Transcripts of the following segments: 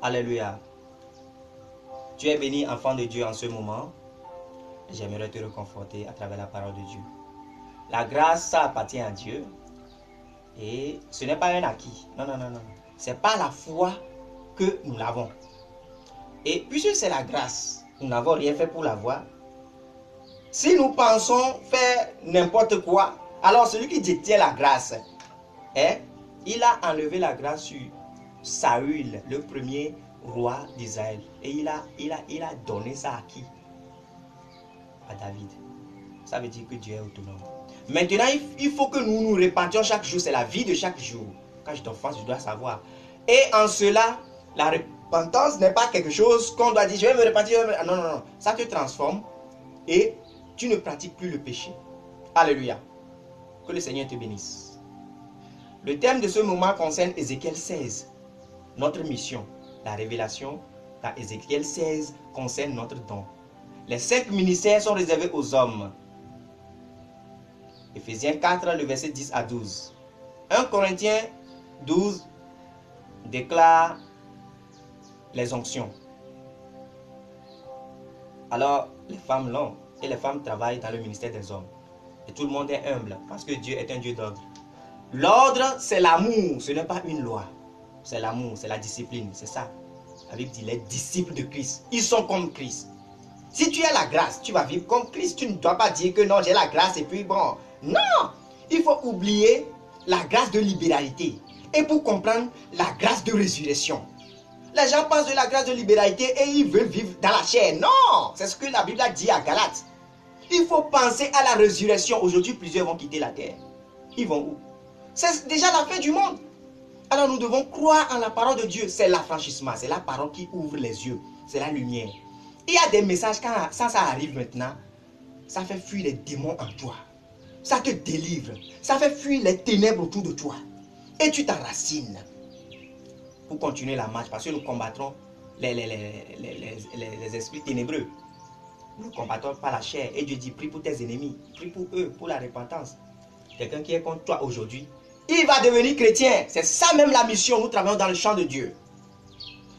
Alléluia. Tu es béni, enfant de Dieu, en ce moment. J'aimerais te réconforter à travers la parole de Dieu. La grâce, ça appartient à Dieu. Et ce n'est pas un acquis. Non, non, non, non. C'est pas la foi que nous l'avons. Et puisque c'est la grâce, nous n'avons rien fait pour l'avoir. Si nous pensons faire n'importe quoi, alors celui qui détient la grâce, il a enlevé la grâce sur Saül, le premier roi d'Israël. Et il a donné ça à qui? À David. Ça veut dire que Dieu est autonome. Maintenant, il faut que nous nous répandions chaque jour. C'est la vie de chaque jour. Quand je t'offense, je dois savoir. Et en cela, la repentance n'est pas quelque chose qu'on doit dire, je vais me repentir. Non, non, non. Ça te transforme et tu ne pratiques plus le péché. Alléluia. Que le Seigneur te bénisse. Le thème de ce moment concerne Ézéchiel 16. Notre mission, la révélation dans Ézéchiel 16 concerne notre don. Les 5 ministères sont réservés aux hommes. Éphésiens 4, le verset 10 à 12. 1 Corinthiens 12 déclare les onctions. Alors, les femmes l'ont et les femmes travaillent dans le ministère des hommes. Et tout le monde est humble parce que Dieu est un Dieu d'ordre. L'ordre, c'est l'amour, ce n'est pas une loi. C'est l'amour, c'est la discipline, c'est ça. La Bible dit les disciples de Christ, ils sont comme Christ. Si tu as la grâce, tu vas vivre comme Christ. Tu ne dois pas dire que non, j'ai la grâce et puis bon. Non, il faut oublier la grâce de libéralité. Et pour comprendre la grâce de résurrection. Les gens pensent de la grâce de libéralité et ils veulent vivre dans la chair. Non, c'est ce que la Bible a dit à Galates. Il faut penser à la résurrection. Aujourd'hui, plusieurs vont quitter la terre. Ils vont où? C'est déjà la fin du monde. Alors nous devons croire en la parole de Dieu. C'est l'affranchissement, c'est la parole qui ouvre les yeux. C'est la lumière. Il y a des messages, quand ça arrive maintenant, ça fait fuir les démons en toi. Ça te délivre. Ça fait fuir les ténèbres autour de toi. Et tu t'enracines. Pour continuer la marche, parce que nous combattrons les esprits ténébreux. Nous ne combattons pas la chair. Et Dieu dit, prie pour tes ennemis. Prie pour eux, pour la repentance. Quelqu'un qui est contre toi aujourd'hui, il va devenir chrétien. C'est ça même la mission. Nous travaillons dans le champ de Dieu.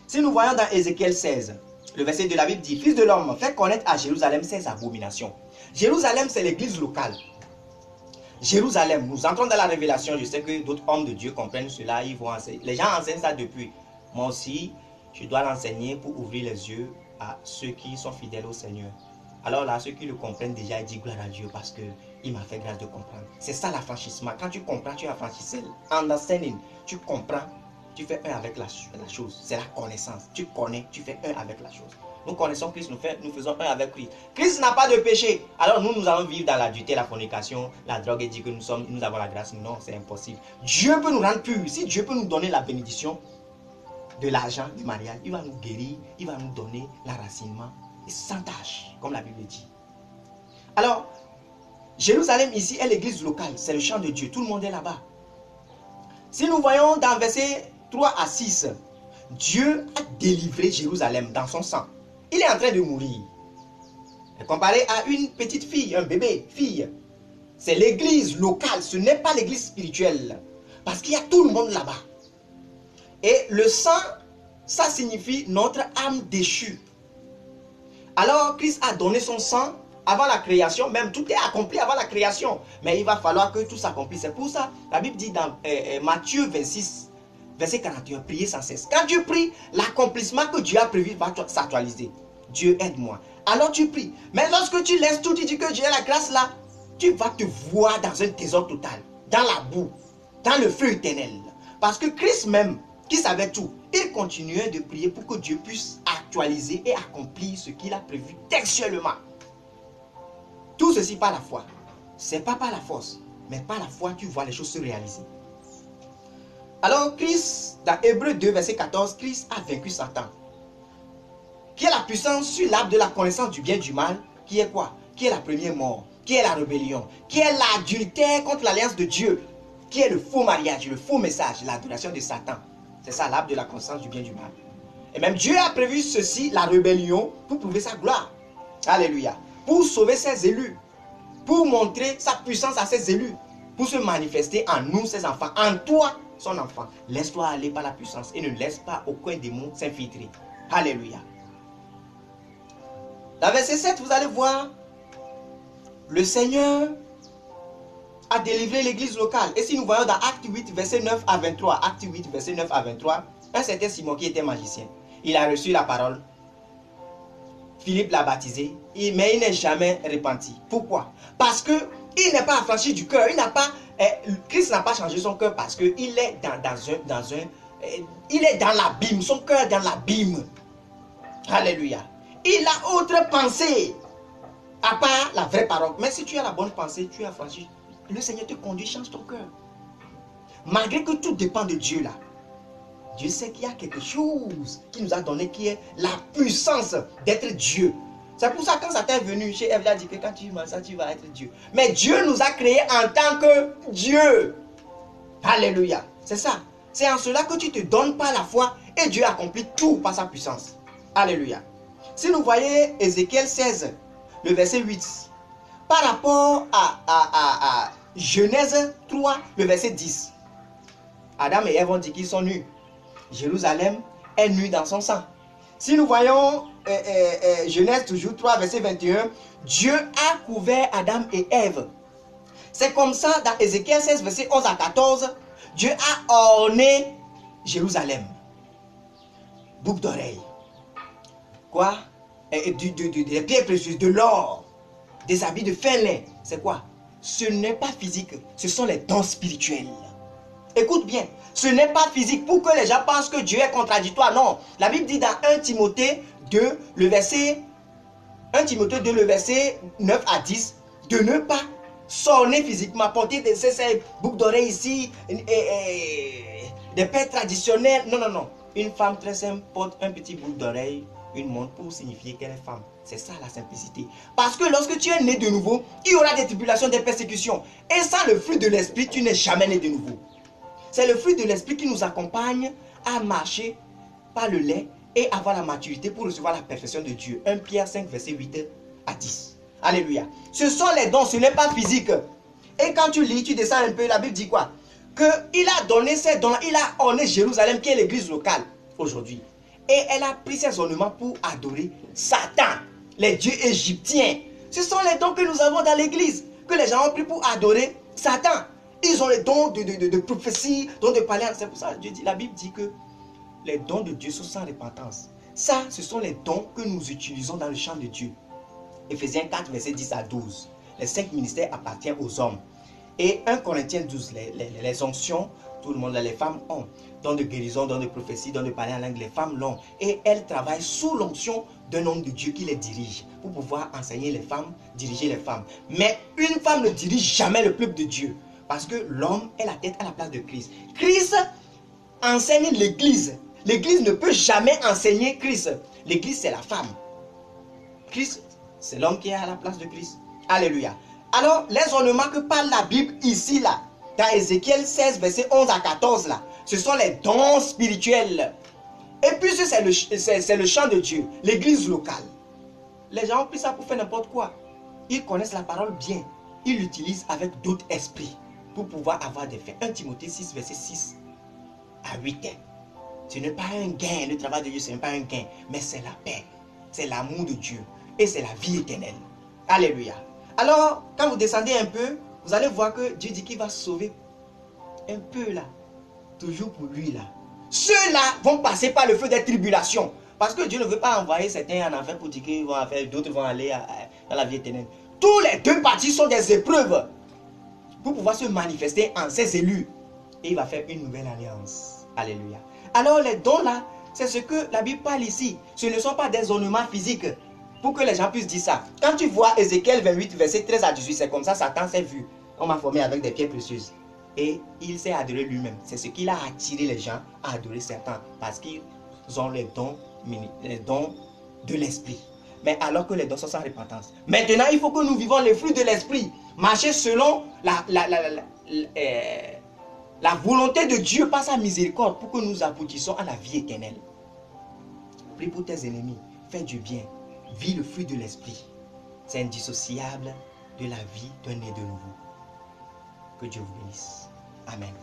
Si nous voyons dans Ézéchiel 16, le verset de la Bible dit, Fils de l'homme, fais connaître à Jérusalem ses abominations. Jérusalem, c'est l'église locale. Jérusalem, nous entrons dans la révélation. Je sais que d'autres hommes de Dieu comprennent cela. Ils vont enseigner. Les gens enseignent ça depuis. Moi aussi, je dois l'enseigner pour ouvrir les yeux à ceux qui sont fidèles au Seigneur. Alors là, ceux qui le comprennent déjà, ils disent gloire à Dieu parce qu'il m'a fait grâce de comprendre. C'est ça l'affranchissement. Quand tu comprends, tu es affranchissé. Understanding, tu comprends, tu fais un avec la chose. C'est la connaissance. Tu connais, tu fais un avec la chose. Nous connaissons Christ, nous faisons un avec Christ. Christ n'a pas de péché. Alors nous allons vivre dans l'adultère, la fornication, la drogue et dire que nous avons la grâce. Non, c'est impossible. Dieu peut nous rendre purs. Si Dieu peut nous donner la bénédiction de l'argent, du mariage, il va nous guérir, il va nous donner l'enracinement et sans tâche, comme la Bible dit. Alors, Jérusalem ici est l'église locale, c'est le champ de Dieu, tout le monde est là-bas. Si nous voyons dans versets 3 à 6, Dieu a délivré Jérusalem dans son sang. Il est en train de mourir. Comparé à une petite fille, un bébé, fille. C'est l'église locale, ce n'est pas l'église spirituelle. Parce qu'il y a tout le monde là-bas. Et le sang, ça signifie notre âme déchue. Alors Christ a donné son sang avant la création, même tout est accompli avant la création. Mais il va falloir que tout s'accomplisse. C'est pour ça, la Bible dit dans Matthieu 26, verset 41, priez sans cesse. Quand tu pries, l'accomplissement que Dieu a prévu va s'actualiser. Dieu aide-moi. Alors tu pries. Mais lorsque tu laisses tout, tu dis que Dieu a la grâce là, tu vas te voir dans un désordre total, dans la boue, dans le feu éternel. Parce que Christ même, qui savait tout, il continuait de prier pour que Dieu puisse actualiser et accomplir ce qu'il a prévu textuellement. Tout ceci par la foi. Ce n'est pas par la force, mais par la foi, tu vois les choses se réaliser. Alors Christ, dans Hébreux 2, verset 14, Christ a vaincu Satan. Qui est la puissance sur l'arbre de la connaissance du bien et du mal, qui est quoi? Qui est la première mort, qui est la rébellion, qui est l'adultère contre l'alliance de Dieu, qui est le faux mariage, le faux message, l'adoration de Satan. C'est ça l'arbre de la connaissance du bien et du mal. Et même Dieu a prévu ceci, la rébellion, pour prouver sa gloire. Alléluia. Pour sauver ses élus, pour montrer sa puissance à ses élus, pour se manifester en nous, ses enfants, en toi son enfant. Laisse-toi aller par la puissance et ne laisse pas aucun démon s'infiltrer. Alléluia. Dans verset 7, vous allez voir, le Seigneur a délivré l'église locale. Et si nous voyons dans Acte 8, verset 9 à 23, Acte 8, verset 9 à 23, un certain Simon qui était magicien, il a reçu la parole. Philippe l'a baptisé, mais il n'est jamais repenti. Pourquoi? Parce qu'il n'est pas affranchi du cœur. Christ n'a pas changé son cœur parce qu'il est il est dans l'abîme. Son cœur est dans l'abîme. Alléluia. Il a autre pensée à part la vraie parole. Mais si tu as la bonne pensée, tu es affranchi. Le Seigneur te conduit, change ton cœur. Malgré que tout dépend de Dieu là. Dieu sait qu'il y a quelque chose qui nous a donné, qui est la puissance d'être Dieu. C'est pour ça que quand Satan est venu chez Ève, il a dit que quand tu manges ça, tu vas être Dieu. Mais Dieu nous a créés en tant que Dieu. Alléluia. C'est ça. C'est en cela que tu te donnes par la foi et Dieu accomplit tout par sa puissance. Alléluia. Si nous voyons Ézéchiel 16, le verset 8, par rapport à Genèse 3, le verset 10, Adam et Ève ont dit qu'ils sont nus. Jérusalem est nue dans son sang. Si nous voyons Genèse toujours 3, verset 21, Dieu a couvert Adam et Ève. C'est comme ça dans Ézéchiel 16, verset 11 à 14, Dieu a orné Jérusalem. Boucle d'oreille. Quoi? Des pierres précieuses, de l'or, des habits de fin lin. C'est quoi? Ce n'est pas physique, ce sont les dons spirituels. Écoute bien, ce n'est pas physique pour que les gens pensent que Dieu est contradictoire. Non, la Bible dit dans 1 Timothée 2, le verset 9 à 10, de ne pas s'orner physiquement, porter ces boucles d'oreilles ici, des paires traditionnelles. Non, non, non. Une femme très simple porte un petit boucle d'oreille, une montre pour signifier qu'elle est femme. C'est ça la simplicité. Parce que lorsque tu es né de nouveau, il y aura des tribulations, des persécutions. Et sans le fruit de l'esprit, tu n'es jamais né de nouveau. C'est le fruit de l'esprit qui nous accompagne à marcher par le lait et avoir la maturité pour recevoir la perfection de Dieu. 1 Pierre 5, verset 8 à 10. Alléluia. Ce sont les dons, ce n'est pas physique. Et quand tu lis, tu descends un peu, la Bible dit quoi? Qu'il a donné ces dons, il a orné Jérusalem, qui est l'église locale aujourd'hui. Et elle a pris ses ornements pour adorer Satan, les dieux égyptiens. Ce sont les dons que nous avons dans l'église, que les gens ont pris pour adorer Satan. Ils ont les dons de prophétie, dons de parler. C'est pour ça que Dieu dit, la Bible dit que les dons de Dieu sont sans repentance. Ça, ce sont les dons que nous utilisons dans le champ de Dieu. Éphésiens 4, verset 10 à 12. Les 5 ministères appartiennent aux hommes. Et 1 Corinthiens 12, les onctions, tout le monde, les femmes ont. Dons de guérison, dons de prophétie, dons de parler en langue, les femmes l'ont. Et elles travaillent sous l'onction d'un homme de Dieu qui les dirige, pour pouvoir enseigner les femmes, diriger les femmes. Mais une femme ne dirige jamais le peuple de Dieu. Parce que l'homme est la tête à la place de Christ. Christ enseigne l'église. L'église ne peut jamais enseigner Christ. L'église, c'est la femme. Christ, c'est l'homme qui est à la place de Christ. Alléluia. Alors, les ornements que parle la Bible ici, là, dans Ézéchiel 16, verset 11 à 14, là, ce sont les dons spirituels. Et puis, c'est le chant de Dieu, l'église locale. Les gens ont pris ça pour faire n'importe quoi. Ils connaissent la parole bien. Ils l'utilisent avec d'autres esprits pour pouvoir avoir des faits. 1 Timothée 6, verset 6 à 8. Ce n'est pas un gain, le travail de Dieu, ce n'est pas un gain, mais c'est la paix, c'est l'amour de Dieu et c'est la vie éternelle. Alléluia. Alors, quand vous descendez un peu, vous allez voir que Dieu dit qu'il va sauver un peu là, toujours pour lui là. Ceux-là vont passer par le feu des tribulations. Parce que Dieu ne veut pas envoyer certains en enfer pour dire qu'ils vont en faire, d'autres vont aller dans la vie éternelle. Tous les deux parties sont des épreuves pour pouvoir se manifester en ses élus. Et il va faire une nouvelle alliance. Alléluia. Alors les dons là, c'est ce que la Bible parle ici. Ce ne sont pas des ornements physiques. Pour que les gens puissent dire ça. Quand tu vois Ézéchiel 28, verset 13 à 18, c'est comme ça Satan s'est vu. On m'a formé avec des pierres précieuses. Et il s'est adoré lui-même. C'est ce qui a attiré les gens à adorer Satan. Parce qu'ils ont les dons de l'esprit. Mais alors que les dons sont sans repentance. Maintenant, il faut que nous vivons les fruits de l'esprit. Marcher selon la volonté de Dieu par sa miséricorde pour que nous aboutissions à la vie éternelle. Prie pour tes ennemis. Fais du bien. Vis le fruit de l'esprit. C'est indissociable de la vie d'un né de nouveau. Que Dieu vous bénisse. Amen.